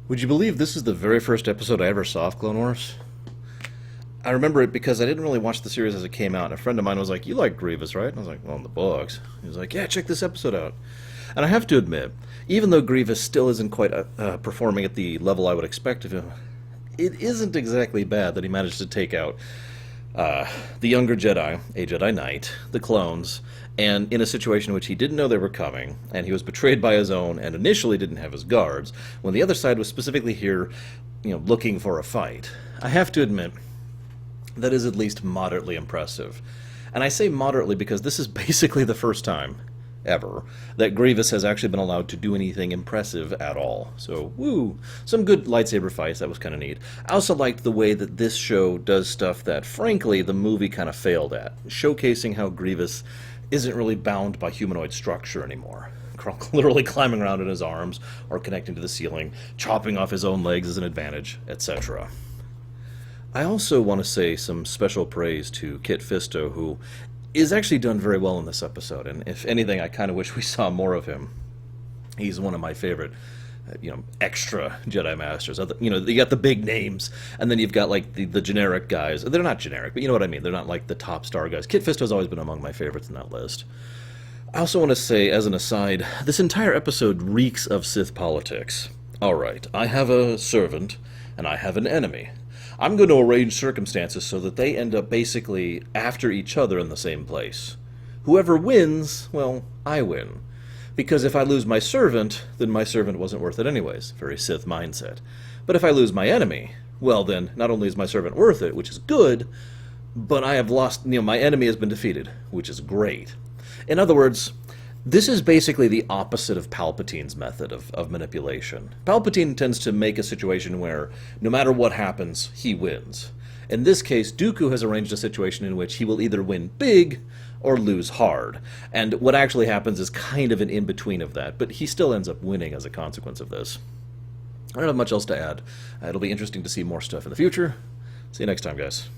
Would you believe this is the very first episode I ever saw of Clone Wars? I remember it because I didn't really watch the series as it came out, and a friend of mine was like, "You like Grievous, right?" And I was like, "Well, in the books." He was like, "Yeah, check this episode out." And I have to admit, even though Grievous still isn't quite performing at the level I would expect of him, it isn't exactly bad that he managed to take out the younger Jedi, a Jedi Knight, the clones, and in a situation in which he didn't know they were coming, and he was betrayed by his own, and initially didn't have his guards, when the other side was specifically here, looking for a fight. I have to admit, that is at least moderately impressive. And I say moderately because this is basically the first time, ever, that Grievous has actually been allowed to do anything impressive at all. So, woo! Some good lightsaber fights, that was kind of neat. I also liked the way that this show does stuff that, frankly, the movie kind of failed at, showcasing how Grievous isn't really bound by humanoid structure anymore. Literally climbing around in his arms, or connecting to the ceiling, chopping off his own legs as an advantage, etc. I also want to say some special praise to Kit Fisto, who is actually done very well in this episode, and if anything, I kind of wish we saw more of him. He's one of my favorite, extra Jedi Masters. You got the big names, and then you've got, like, the generic guys. They're not generic, but you know what I mean. They're not, like, the top star guys. Kit Fisto's always been among my favorites in that list. I also want to say, as an aside, this entire episode reeks of Sith politics. Alright, I have a servant, and I have an enemy. I'm going to arrange circumstances so that they end up basically after each other in the same place. Whoever wins, well, I win. Because if I lose my servant, then my servant wasn't worth it anyways. Very Sith mindset. But if I lose my enemy, well then, not only is my servant worth it, which is good, but I have lost, my enemy has been defeated, which is great. In other words, this is basically the opposite of Palpatine's method of manipulation. Palpatine tends to make a situation where, no matter what happens, he wins. In this case, Dooku has arranged a situation in which he will either win big or lose hard. And what actually happens is kind of an in-between of that, but he still ends up winning as a consequence of this. I don't have much else to add. It'll be interesting to see more stuff in the future. See you next time, guys.